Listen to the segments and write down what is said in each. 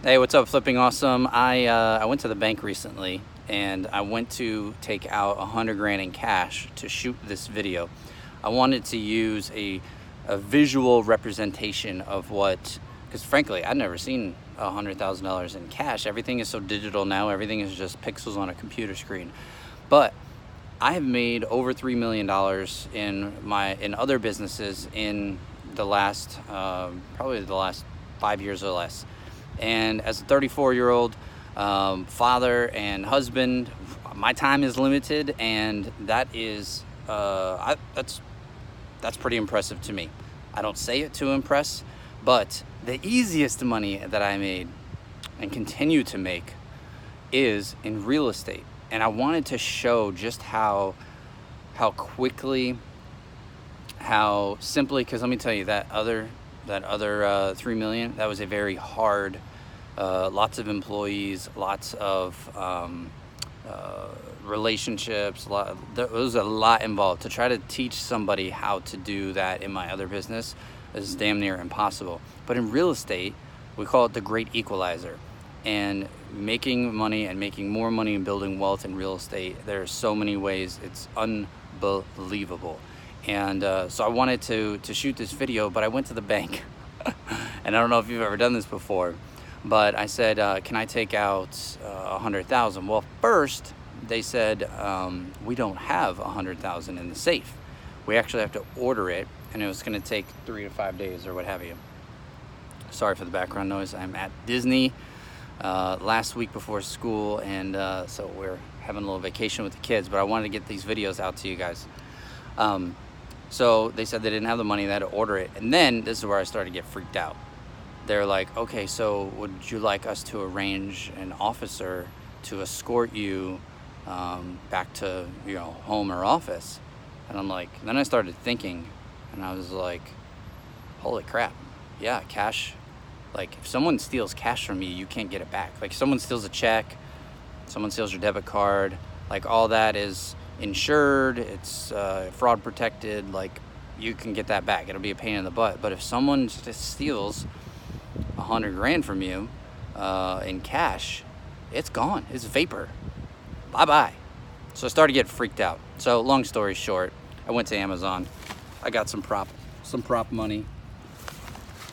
Hey, what's up, Flipping Awesome? I went to the bank recently and I went to take out 100 grand in cash to shoot this video. I wanted to use a visual representation of what, because frankly, I'd never seen $100,000 in cash. Everything is so digital now. Everything is just pixels on a computer screen. But I have made over $3 million in other businesses in the last, probably the last 5 years or less. And as a 34-year-old father and husband, my time is limited, and that is that's pretty impressive to me. I don't say it to impress, but the easiest money that I made and continue to make is in real estate. And I wanted to show just how quickly, how simply, because let me tell you, that other 3 million, that was a very hard, lots of employees, lots of relationships, there was a lot involved. To try to teach somebody how to do that in my other business is damn near impossible. But in real estate, we call it the great equalizer. And making money and making more money and building wealth in real estate, there are so many ways. It's unbelievable. And so I wanted to shoot this video, but I went to the bank. And I don't know if you've ever done this before, but I said, can I take out 100,000? Well, first they said, we don't have 100,000 in the safe. We actually have to order it, and it was going to take 3 to 5 days or what have you. Sorry for the background noise. I'm at Disney last week before school, and so we're having a little vacation with the kids, but I wanted to get these videos out to you guys. So they said they didn't have the money, they had to order it. And then this is where I started to get freaked out. They're like, okay, so would you like us to arrange an officer to escort you back to, home or office? And I'm like, then I started thinking, and I was like, holy crap. Yeah, cash. Like, if someone steals cash from you, you can't get it back. Like, if someone steals a check, someone steals your debit card, like, all that is insured, it's fraud protected, like, you can get that back. It'll be a pain in the butt. But if someone just steals 100 grand from you in cash, it's gone. It's vapor. Bye-bye. So I started getting freaked out. So long story short, I went to Amazon. I got some prop money.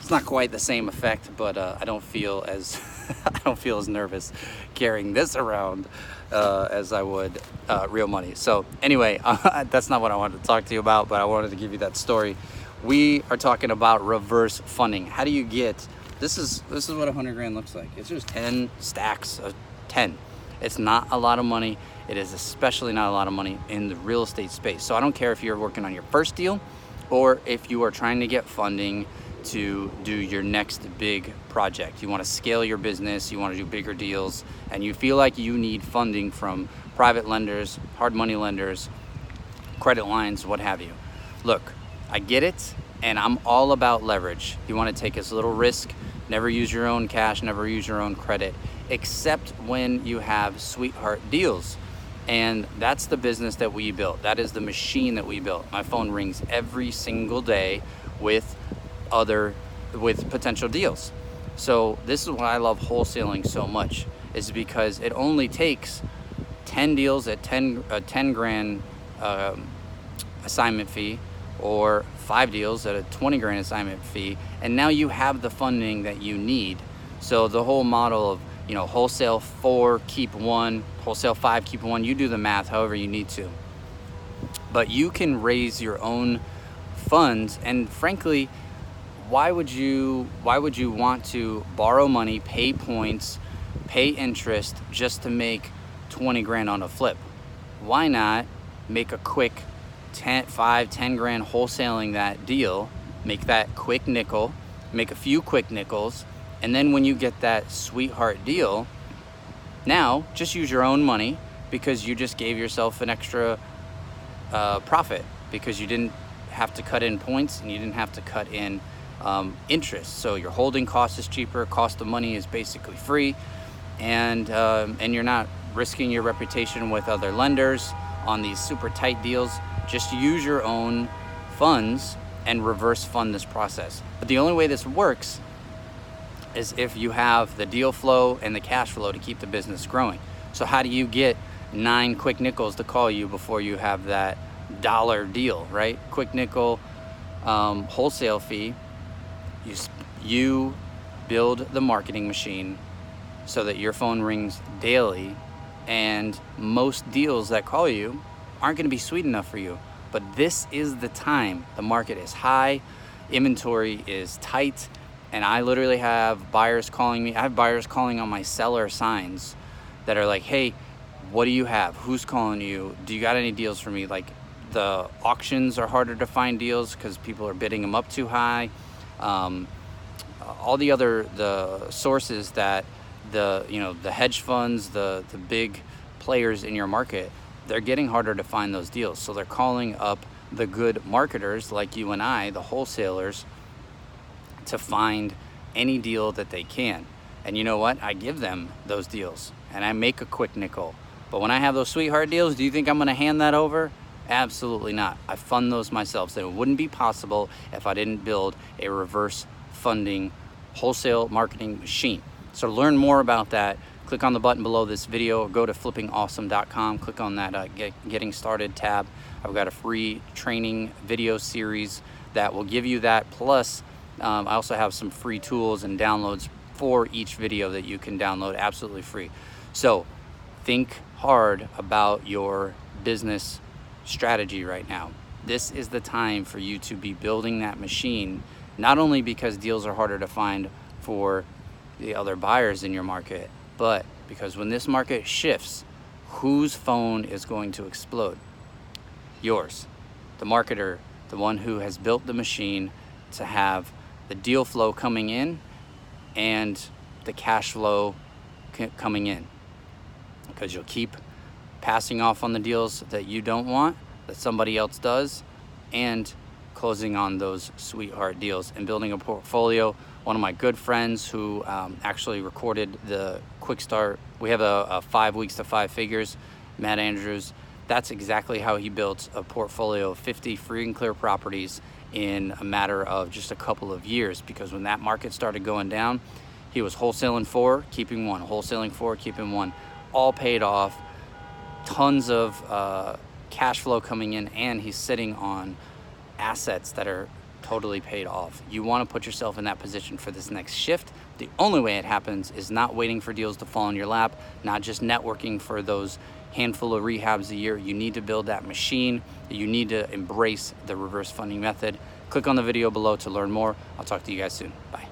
It's not quite the same effect, but I don't feel as I don't feel as nervous carrying this around as I would real money. So anyway, that's not what I wanted to talk to you about, but I wanted to give you that story. We are talking about reverse funding. How do you get this is what 100 grand looks like. It's just 10 stacks of 10. It's not a lot of money. It is especially not a lot of money in the real estate space. So I don't care if you're working on your first deal or if you are trying to get funding to do your next big project. You want to scale your business, you want to do bigger deals, and you feel like you need funding from private lenders, hard money lenders, credit lines, what have you. Look, I get it, and I'm all about leverage. You want to take as little risk, never use your own cash, never use your own credit, except when you have sweetheart deals. And that's the business that we built. That is the machine that we built. My phone rings every single day with potential deals. So this is why I love wholesaling so much, is because it only takes 10 deals at 10 grand assignment fee, or 5 deals at a 20 grand assignment fee, and now you have the funding that you need. So the whole model of, wholesale 4, keep 1, wholesale 5, keep 1, you do the math however you need to. But you can raise your own funds, and frankly, why would you want to borrow money, pay points, pay interest just to make 20 grand on a flip? Why not make a quick 10 grand wholesaling that deal, make that quick nickel, make a few quick nickels, and then when you get that sweetheart deal, now just use your own money, because you just gave yourself an extra profit, because you didn't have to cut in points and you didn't have to cut in interest. So your holding cost is cheaper, cost of money is basically free, and you're not risking your reputation with other lenders on these super tight deals. Just use your own funds and reverse fund this process. But the only way this works is if you have the deal flow and the cash flow to keep the business growing. So how do you get 9 quick nickels to call you before you have that dollar deal, right? Quick nickel wholesale fee. You build the marketing machine so that your phone rings daily, and most deals that call you aren't going to be sweet enough for you. But this is the time. The market is high, inventory is tight, and I literally have buyers calling me. I have buyers calling on my seller signs that are like, hey, what do you have? Who's calling you? Do you got any deals for me? Like, the auctions are harder to find deals because people are bidding them up too high. All the sources that the hedge funds, the big players in your market, they're getting harder to find those deals. So they're calling up the good marketers like you and I, the wholesalers, to find any deal that they can. And you know what? I give them those deals and I make a quick nickel. But when I have those sweetheart deals, do you think I'm going to hand that over? Absolutely not. I fund those myself. So it wouldn't be possible if I didn't build a reverse funding wholesale marketing machine. So to learn more about that, click on the button below this video or go to flippingawesome.com. Click on that Getting Started tab. I've got a free training video series that will give you that. Plus, I also have some free tools and downloads for each video that you can download absolutely free. So think hard about your business strategy right now. This is the time for you to be building that machine, not only because deals are harder to find for the other buyers in your market, but because when this market shifts, whose phone is going to explode? Yours, the marketer, the one who has built the machine to have the deal flow coming in and the cash flow coming in. Because you'll keep passing off on the deals that you don't want, that somebody else does, and closing on those sweetheart deals and building a portfolio. One of my good friends who actually recorded the quick start, we have a 5 weeks to 5 figures, Matt Andrews. That's exactly how he built a portfolio of 50 free and clear properties in a matter of just a couple of years. Because when that market started going down, he was wholesaling 4, keeping 1, wholesaling 4, keeping 1, all paid off, tons of cash flow coming in, and he's sitting on assets that are totally paid off. You want to put yourself in that position for this next shift. The only way it happens is not waiting for deals to fall in your lap, not just networking for those handful of rehabs a year. You need to build that machine. You need to embrace the reverse funding method. Click on the video below to learn more. I'll talk to you guys soon. Bye.